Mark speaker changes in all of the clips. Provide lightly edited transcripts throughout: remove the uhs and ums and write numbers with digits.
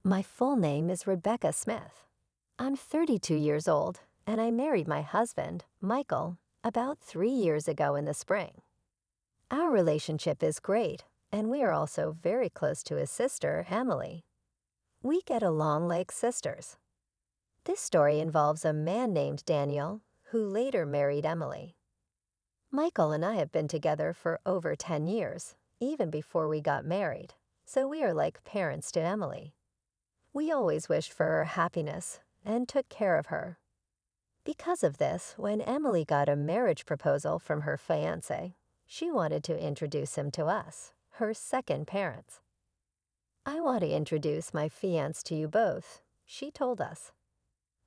Speaker 1: My full name is Rebecca Smith. I'm 32 years old, and I married my husband, Michael, about 3 years ago in the spring. Our relationship is great, and we are also very close to his sister, Emily. We get along like sisters. This story involves a man named Daniel, who later married Emily. Michael and I have been together for over 10 years, even before we got married, so we are like parents to Emily. We always wished for her happiness and took care of her. Because of this, when Emily got a marriage proposal from her fiancé, she wanted to introduce him to us, her second parents. "I want to introduce my fiancé to you both," she told us.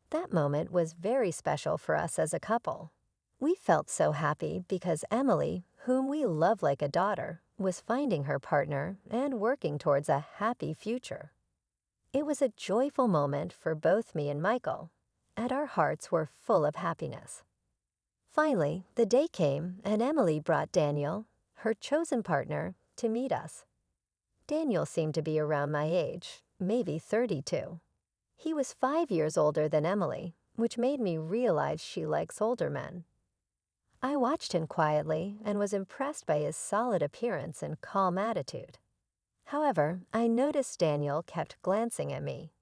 Speaker 1: That moment was very special for us as a couple. We felt so happy because Emily, whom we love like a daughter, was finding her partner and working towards a happy future. It was a joyful moment for both me and Michael, and our hearts were full of happiness. Finally, the day came and Emily brought Daniel, her chosen partner, to meet us. Daniel seemed to be around my age, maybe 32. He was 5 years older than Emily, which made me realize she likes older men. I watched him quietly and was impressed by his solid appearance and calm attitude. However, I noticed Daniel kept glancing at me.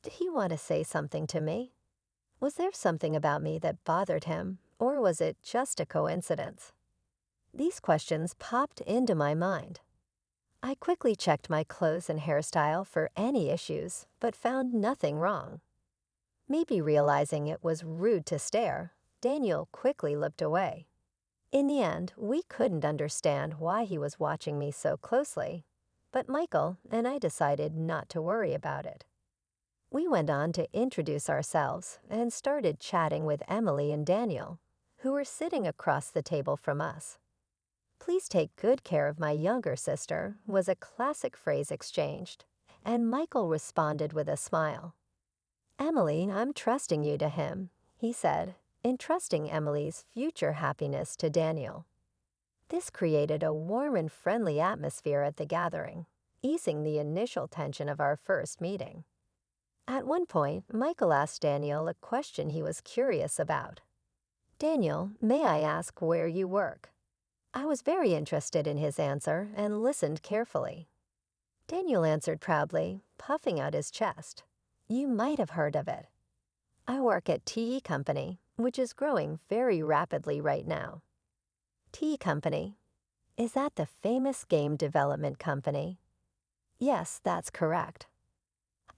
Speaker 1: Did he want to say something to me? Was there something about me that bothered him, or was it just a coincidence? These questions popped into my mind. I quickly checked my clothes and hairstyle for any issues, but found nothing wrong. Maybe realizing it was rude to stare, Daniel quickly looked away. In the end, we couldn't understand why he was watching me so closely, but Michael and I decided not to worry about it. We went on to introduce ourselves and started chatting with Emily and Daniel, who were sitting across the table from us. "Please take good care of my younger sister" was a classic phrase exchanged, and Michael responded with a smile. "Emily, I'm trusting you to him," he said, entrusting Emily's future happiness to Daniel. This created a warm and friendly atmosphere at the gathering, easing the initial tension of our first meeting. At one point, Michael asked Daniel a question he was curious about. "Daniel, may I ask where you work?" I was very interested in his answer and listened carefully. Daniel answered proudly, puffing out his chest. "You might have heard of it. I work at TE Company, which is growing very rapidly right now." TE Company. Is that the famous game development company? Yes, that's correct.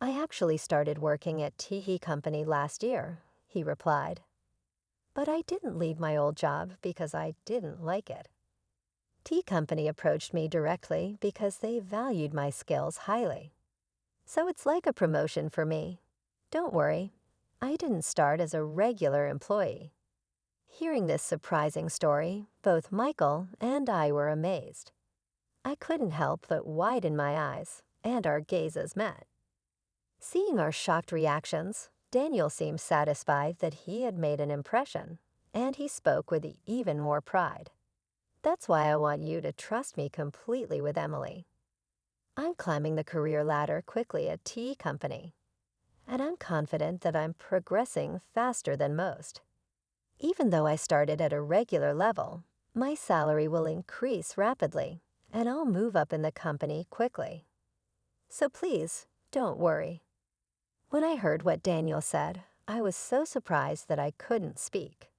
Speaker 1: I actually started working at TE Company last year, he replied. But I didn't leave my old job because I didn't like it. TE Company approached me directly because they valued my skills highly. So it's like a promotion for me. Don't worry, I didn't start as a regular employee. Hearing this surprising story, both Michael and I were amazed. I couldn't help but widen my eyes, and our gazes met. Seeing our shocked reactions, Daniel seemed satisfied that he had made an impression, and he spoke with even more pride. "That's why I want you to trust me completely with Emily. I'm climbing the career ladder quickly at TE Company, and I'm confident that I'm progressing faster than most. Even though I started at a regular level, my salary will increase rapidly, and I'll move up in the company quickly. So please, don't worry." When I heard what Daniel said, I was so surprised that I couldn't speak.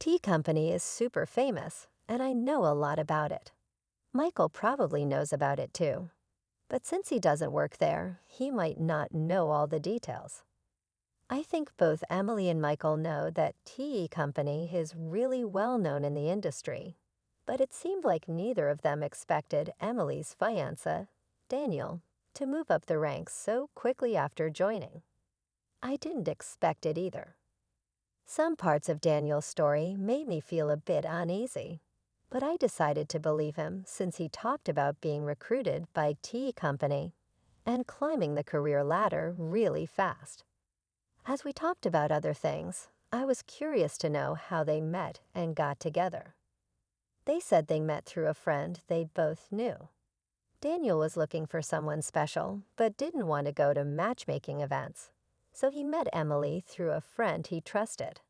Speaker 1: TE Company is super famous, and I know a lot about it. Michael probably knows about it too. But since he doesn't work there, he might not know all the details. I think both Emily and Michael know that TE Company is really well known in the industry, but it seemed like neither of them expected Emily's fiancé, Daniel, to move up the ranks so quickly after joining. I didn't expect it either. Some parts of Daniel's story made me feel a bit uneasy, but I decided to believe him since he talked about being recruited by TE Company and climbing the career ladder really fast. As we talked about other things, I was curious to know how they met and got together. They said they met through a friend they both knew. Daniel was looking for someone special, but didn't want to go to matchmaking events. So he met Emily through a friend he trusted.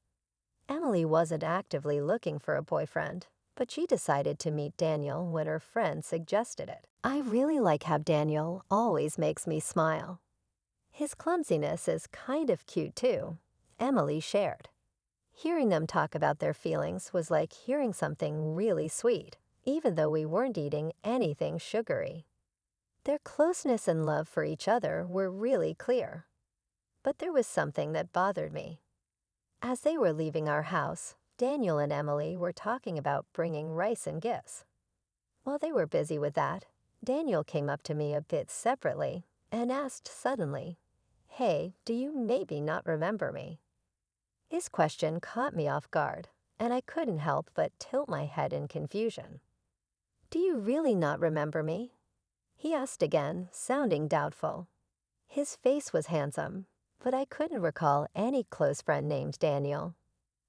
Speaker 1: Emily wasn't actively looking for a boyfriend, but she decided to meet Daniel when her friend suggested it. I really like how Daniel always makes me smile. His clumsiness is kind of cute too, Emily shared. Hearing them talk about their feelings was like hearing something really sweet, even though we weren't eating anything sugary. Their closeness and love for each other were really clear. But there was something that bothered me. As they were leaving our house, Daniel and Emily were talking about bringing rice and gifts. While they were busy with that, Daniel came up to me a bit separately and asked suddenly, "Hey, do you maybe not remember me?" His question caught me off guard, and I couldn't help but tilt my head in confusion. "Do you really not remember me?" he asked again, sounding doubtful. His face was handsome, but I couldn't recall any close friend named Daniel.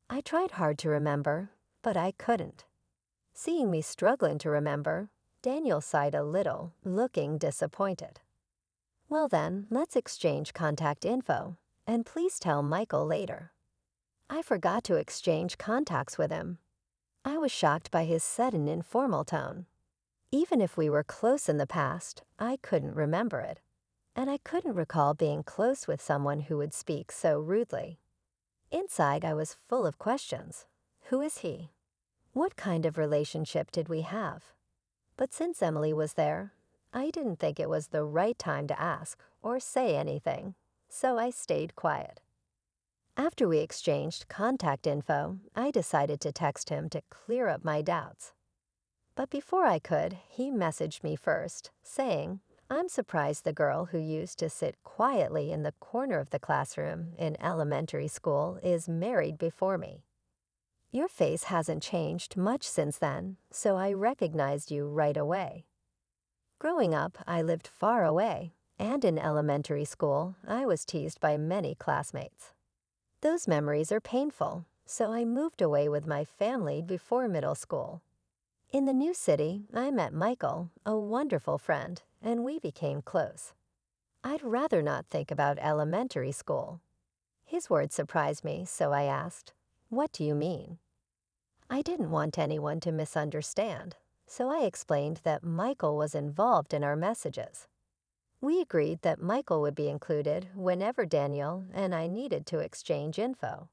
Speaker 1: I tried hard to remember, but I couldn't. Seeing me struggling to remember, Daniel sighed a little, looking disappointed. "Well then, let's exchange contact info, and please tell Michael later." I forgot to exchange contacts with him. I was shocked by his sudden informal tone. Even if we were close in the past, I couldn't remember it. And I couldn't recall being close with someone who would speak so rudely. Inside, I was full of questions. Who is he? What kind of relationship did we have? But since Emily was there, I didn't think it was the right time to ask or say anything, so I stayed quiet. After we exchanged contact info, I decided to text him to clear up my doubts. But before I could, he messaged me first, saying, "I'm surprised the girl who used to sit quietly in the corner of the classroom in elementary school is married before me. Your face hasn't changed much since then, so I recognized you right away." Growing up, I lived far away, and in elementary school, I was teased by many classmates. Those memories are painful, so I moved away with my family before middle school. In the new city, I met Michael, a wonderful friend, and we became close. I'd rather not think about elementary school. His words surprised me, so I asked, "What do you mean?" I didn't want anyone to misunderstand, so I explained that Michael was involved in our messages. We agreed that Michael would be included whenever Daniel and I needed to exchange info.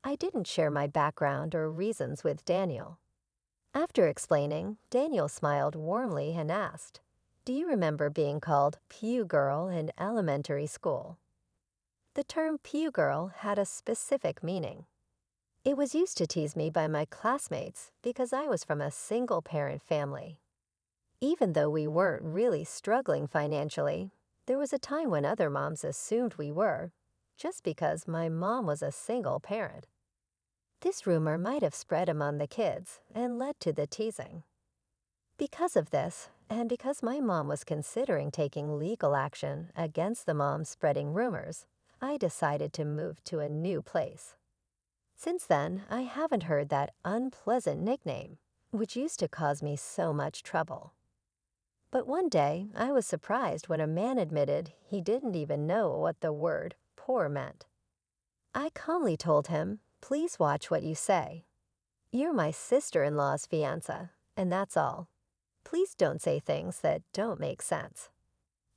Speaker 1: I didn't share my background or reasons with Daniel. After explaining, Daniel smiled warmly and asked, "Do you remember being called Pew Girl in elementary school?" The term Pew Girl had a specific meaning. It was used to tease me by my classmates because I was from a single-parent family. Even though we weren't really struggling financially, there was a time when other moms assumed we were, just because my mom was a single parent. This rumor might have spread among the kids and led to the teasing. Because of this, and because my mom was considering taking legal action against the moms spreading rumors, I decided to move to a new place. Since then, I haven't heard that unpleasant nickname, which used to cause me so much trouble. But one day, I was surprised when a man admitted he didn't even know what the word poor meant. I calmly told him, "Please watch what you say. You're my sister-in-law's fiancé, and that's all. Please don't say things that don't make sense."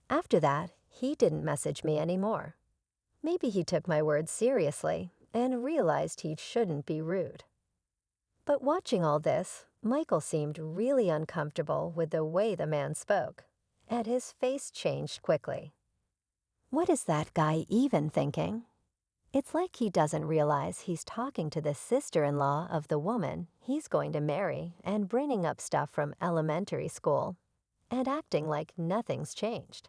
Speaker 1: After that, he didn't message me anymore. Maybe he took my words seriously and realized he shouldn't be rude. But watching all this, Michael seemed really uncomfortable with the way the man spoke, and his face changed quickly. What is that guy even thinking? It's like he doesn't realize he's talking to the sister-in-law of the woman he's going to marry and bringing up stuff from elementary school and acting like nothing's changed.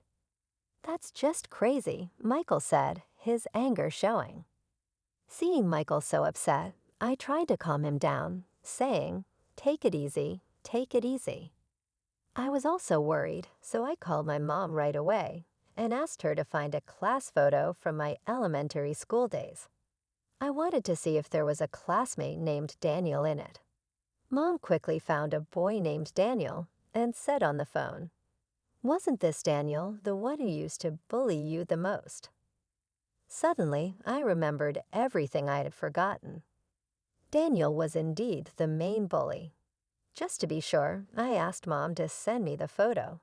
Speaker 1: "That's just crazy," Michael said, his anger showing. Seeing Michael so upset, I tried to calm him down, saying, "Take it easy, take it easy." I was also worried, so I called my mom right away and asked her to find a class photo from my elementary school days. I wanted to see if there was a classmate named Daniel in it. Mom quickly found a boy named Daniel and said on the phone, Wasn't this Daniel, the one who used to bully you the most? Suddenly, I remembered everything I had forgotten. Daniel was indeed the main bully. Just to be sure, I asked Mom to send me the photo.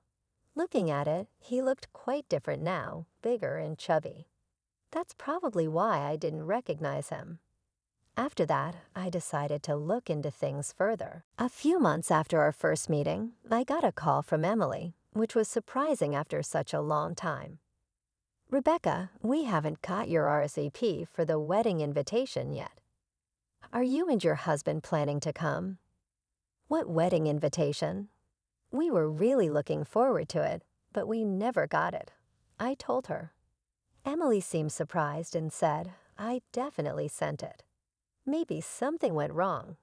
Speaker 1: Looking at it, he looked quite different now, bigger and chubby. That's probably why I didn't recognize him. After that, I decided to look into things further. A few months after our first meeting, I got a call from Emily, which was surprising after such a long time. "Rebecca, we haven't got your RSVP for the wedding invitation yet. Are you and your husband planning to come?" "What wedding invitation?" "We were really looking forward to it, but we never got it," I told her. Emily seemed surprised and said, "I definitely sent it. Maybe something went wrong.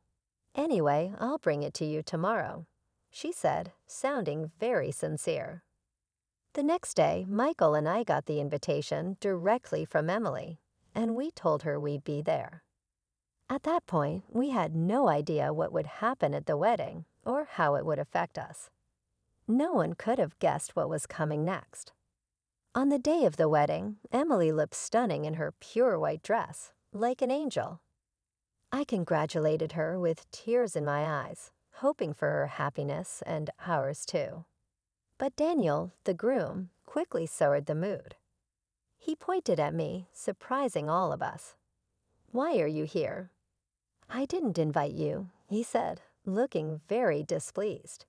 Speaker 1: Anyway, I'll bring it to you tomorrow," she said, sounding very sincere. The next day, Michael and I got the invitation directly from Emily, and we told her we'd be there. At that point, we had no idea what would happen at the wedding or how it would affect us. No one could have guessed what was coming next. On the day of the wedding, Emily looked stunning in her pure white dress, like an angel. I congratulated her with tears in my eyes, hoping for her happiness and ours too. But Daniel, the groom, quickly soured the mood. He pointed at me, surprising all of us. "Why are you here?" "I didn't invite you," he said, looking very displeased.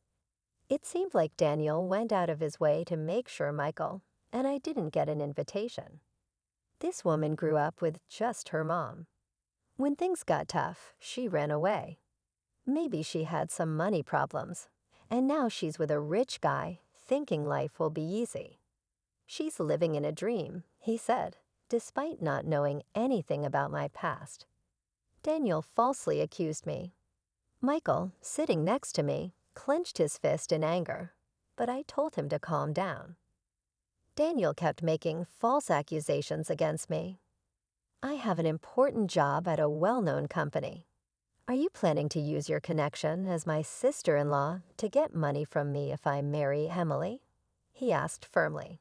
Speaker 1: It seemed like Daniel went out of his way to make sure Michael and I didn't get an invitation. This woman grew up with just her mom. When things got tough, she ran away. Maybe she had some money problems, and now she's with a rich guy, thinking life will be easy. "She's living in a dream," he said, despite not knowing anything about my past. Daniel falsely accused me. Michael, sitting next to me, clenched his fist in anger, but I told him to calm down. Daniel kept making false accusations against me. "I have an important job at a well-known company. Are you planning to use your connection as my sister-in-law to get money from me if I marry Emily?" he asked firmly.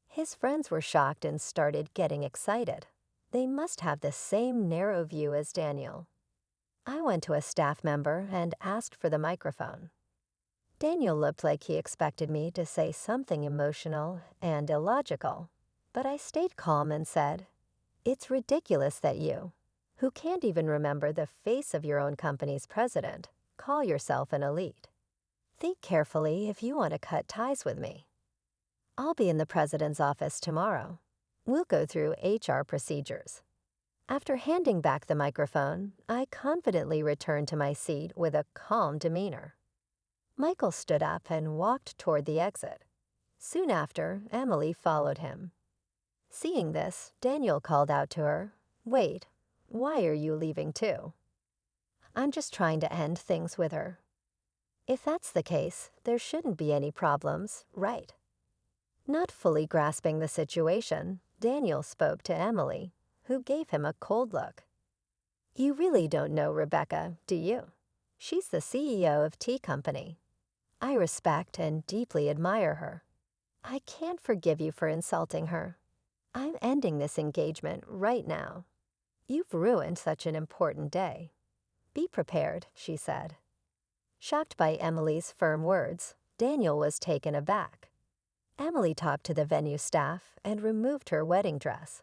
Speaker 1: His friends were shocked and started getting excited. They must have the same narrow view as Daniel. I went to a staff member and asked for the microphone. Daniel looked like he expected me to say something emotional and illogical, but I stayed calm and said, "It's ridiculous that you, who can't even remember the face of your own company's president, call yourself an elite. Think carefully if you want to cut ties with me. I'll be in the president's office tomorrow. We'll go through HR procedures." After handing back the microphone, I confidently returned to my seat with a calm demeanor. Michael stood up and walked toward the exit. Soon after, Emily followed him. Seeing this, Daniel called out to her, "Wait, why are you leaving too?" "I'm just trying to end things with her." "If that's the case, there shouldn't be any problems, right?" Not fully grasping the situation, Daniel spoke to Emily, who gave him a cold look. "You really don't know Rebecca, do you? She's the CEO of Tea Company. I respect and deeply admire her. I can't forgive you for insulting her. I'm ending this engagement right now. You've ruined such an important day. Be prepared," she said. Shocked by Emily's firm words, Daniel was taken aback. Emily talked to the venue staff and removed her wedding dress.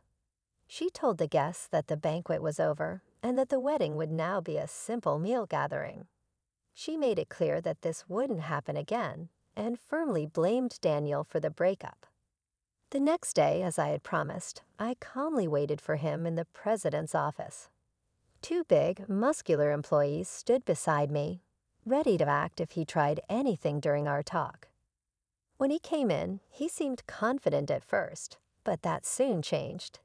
Speaker 1: She told the guests that the banquet was over and that the wedding would now be a simple meal gathering. She made it clear that this wouldn't happen again and firmly blamed Daniel for the breakup. The next day, as I had promised, I calmly waited for him in the president's office. Two big, muscular employees stood beside me, ready to act if he tried anything during our talk. When he came in, he seemed confident at first, but that soon changed.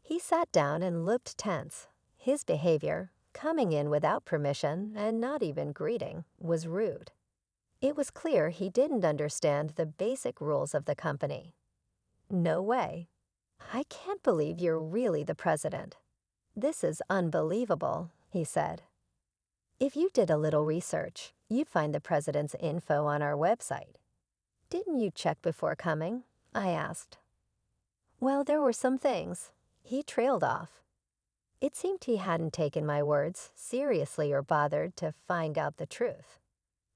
Speaker 1: He sat down and looked tense. His behavior, coming in without permission and not even greeting, was rude. It was clear he didn't understand the basic rules of the company. "No way. I can't believe you're really the president. This is unbelievable," he said. "If you did a little research, you'd find the president's info on our website. Didn't you check before coming? I asked. Well, there were some things. He trailed off. It seemed he hadn't taken my words seriously or bothered to find out the truth.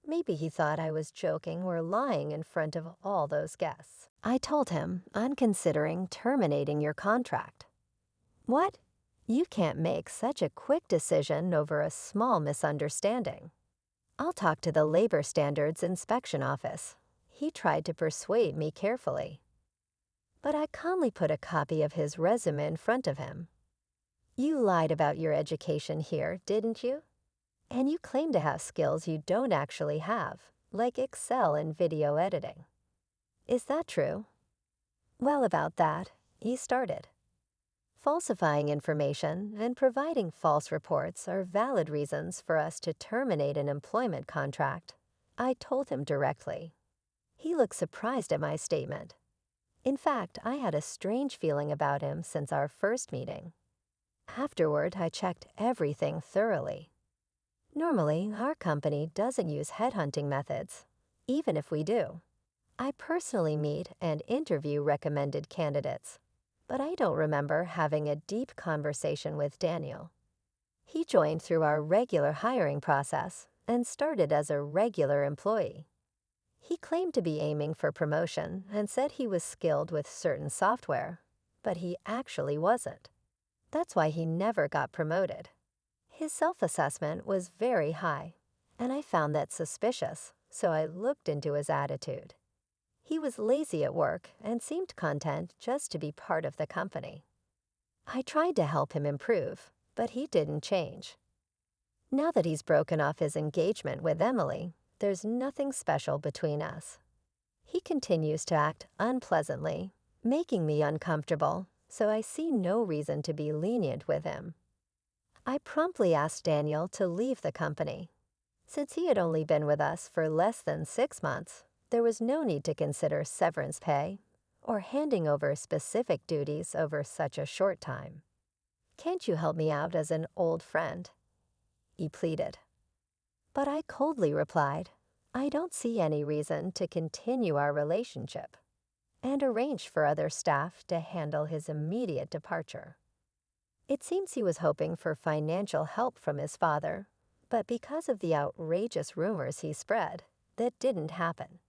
Speaker 1: Maybe he thought I was joking or lying in front of all those guests. I told him I'm considering terminating your contract. What? You can't make such a quick decision over a small misunderstanding. I'll talk to the Labor Standards Inspection Office. He tried to persuade me carefully. But I calmly put a copy of his resume in front of him. You lied about your education here, didn't you? And you claim to have skills you don't actually have, like Excel and video editing. Is that true? Well, about that, he started. Falsifying information and providing false reports are valid reasons for us to terminate an employment contract, I told him directly. He looked surprised at my statement. In fact, I had a strange feeling about him since our first meeting. Afterward, I checked everything thoroughly. Normally, our company doesn't use headhunting methods, even if we do. I personally meet and interview recommended candidates, but I don't remember having a deep conversation with Daniel. He joined through our regular hiring process and started as a regular employee. He claimed to be aiming for promotion and said he was skilled with certain software, but he actually wasn't. That's why he never got promoted. His self-assessment was very high, and I found that suspicious, so I looked into his attitude. He was lazy at work and seemed content just to be part of the company. I tried to help him improve, but he didn't change. Now that he's broken off his engagement with Emily, there's nothing special between us. He continues to act unpleasantly, making me uncomfortable, so I see no reason to be lenient with him. I promptly asked Daniel to leave the company. Since he had only been with us for less than 6 months, there was no need to consider severance pay or handing over specific duties over such a short time. Can't you help me out as an old friend? He pleaded. But I coldly replied, I don't see any reason to continue our relationship, and arranged for other staff to handle his immediate departure. It seems he was hoping for financial help from his father, but because of the outrageous rumors he spread, that didn't happen.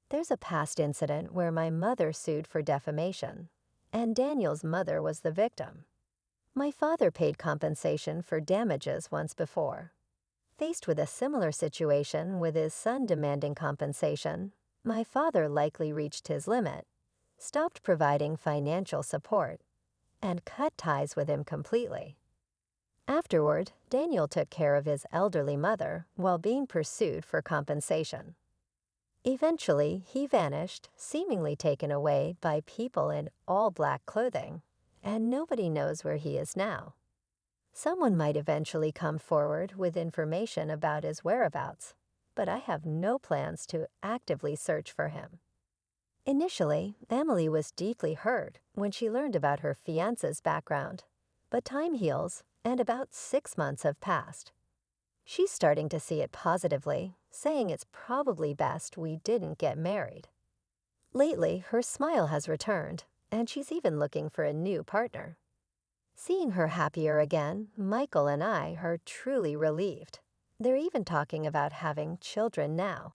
Speaker 1: There's a past incident where my mother sued for defamation, and Daniel's mother was the victim. My father paid compensation for damages once before. Faced with a similar situation with his son demanding compensation, my father likely reached his limit, stopped providing financial support, and cut ties with him completely. Afterward, Daniel took care of his elderly mother while being pursued for compensation. Eventually, he vanished, seemingly taken away by people in all black clothing, and nobody knows where he is now. Someone might eventually come forward with information about his whereabouts, but I have no plans to actively search for him. Initially, Emily was deeply hurt when she learned about her fiance's background, but time heals, and about 6 months have passed. She's starting to see it positively, saying it's probably best we didn't get married. Lately, her smile has returned, and she's even looking for a new partner. Seeing her happier again, Michael and I are truly relieved. They're even talking about having children now.